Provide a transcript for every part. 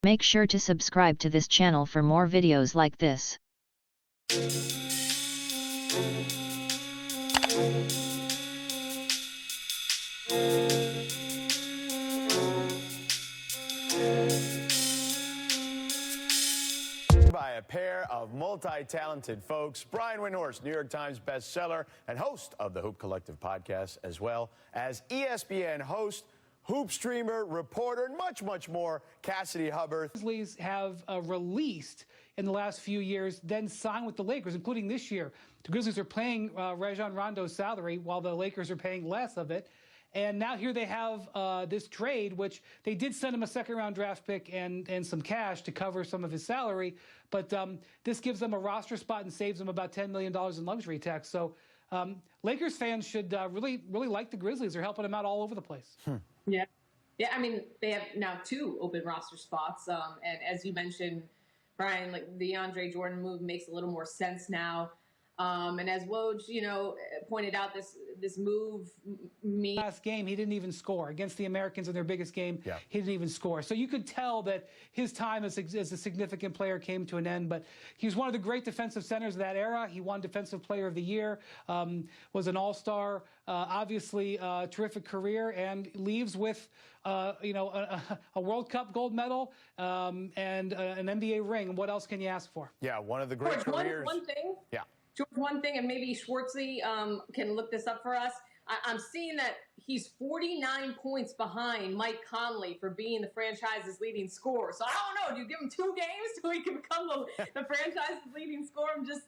Make sure to subscribe to this channel for more videos like this. By a pair of multi-talented folks, Brian Windhorst, New York Times bestseller and host of the Hoop Collective podcast, as well as ESPN host, hoop streamer, reporter, and much, much more, Cassidy Hubbarth. Grizzlies have released in the last few years, then signed with the Lakers, including this year. The Grizzlies are paying Rajon Rondo's salary while the Lakers are paying less of it. And now here they have this trade, which they did send him a second-round draft pick and some cash to cover some of his salary. But this gives them a roster spot and saves them about $10 million in luxury tax. So Lakers fans should really like the Grizzlies. They're helping them out all over the place. Yeah. Yeah, I mean, they have now 2 open roster spots. And as you mentioned, Brian, like the DeAndre Jordan move makes a little more sense now. And as Woj, pointed out, this move means last game he didn't even score against the Americans in their biggest game. Yeah. He didn't even score, so you could tell that his time as a significant player came to an end. But he was one of the great defensive centers of that era. He won Defensive Player of the Year, was an All-Star, obviously a terrific career, and leaves with a World Cup gold medal and an NBA ring. What else can you ask for? Yeah, one of the great careers. One thing. Yeah. George, one thing, and maybe Schwartzy can look this up for us. I'm seeing that he's 49 points behind Mike Conley for being the franchise's leading scorer. So I don't know. Do you give him 2 games so he can become the franchise's leading scorer? I'm just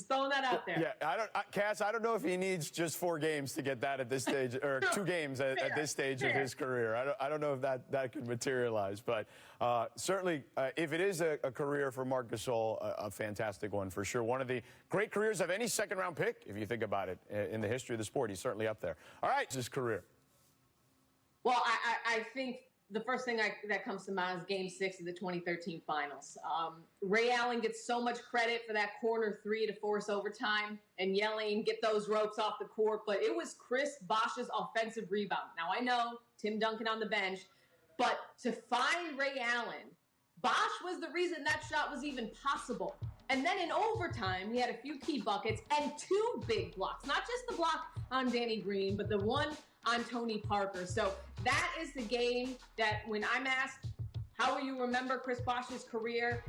throwing that out there. Yeah, Cass, I don't know if he needs just 4 games to get that at this stage, or 2 games at this stage of his career. I don't know if that could materialize, but certainly if it is a career for Marc Gasol, a fantastic one for sure. One of the great careers of any second-round pick, if you think about it, in the history of the sport. He's certainly up there. All right, his career. Well, I think the first thing that comes to mind is Game 6 of the 2013 Finals. Ray Allen gets so much credit for that corner 3 to force overtime and yelling, "Get those ropes off the court," but it was Chris Bosh's offensive rebound. Now, I know Tim Duncan on the bench, but to find Ray Allen, Bosh was the reason that shot was even possible. And then in overtime, he had a few key buckets and 2 big blocks. Not just the block on Danny Green, but the one on Tony Parker. So that is the game that when I'm asked, how will you remember Chris Bosh's career,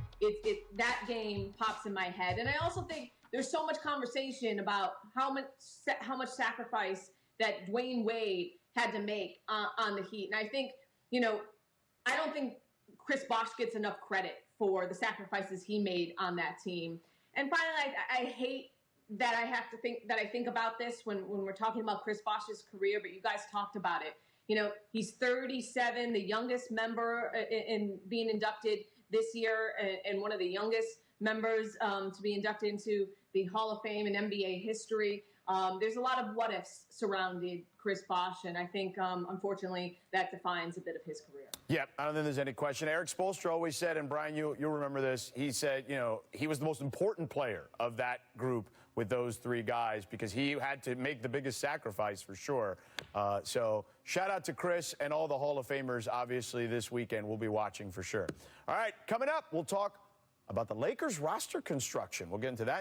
that game pops in my head. And I also think there's so much conversation about how much sacrifice that Dwayne Wade had to make on the Heat. And I think, I don't think Chris Bosh gets enough credit for the sacrifices he made on that team. And finally, I hate that I think about this when we're talking about Chris Bosh's career, but you guys talked about it. He's 37, the youngest member in being inducted this year, and one of the youngest members to be inducted into the Hall of Fame in NBA history. There's a lot of what-ifs surrounding Chris Bosh, and I think, unfortunately, that defines a bit of his career. Yeah, I don't think there's any question. Eric Spoelstra always said, and Brian, you'll remember this, he said, he was the most important player of that group with those 3 guys because he had to make the biggest sacrifice for sure. So shout out to Chris and all the Hall of Famers, obviously, this weekend. We'll be watching for sure. All right, coming up, we'll talk about the Lakers roster construction. We'll get into that.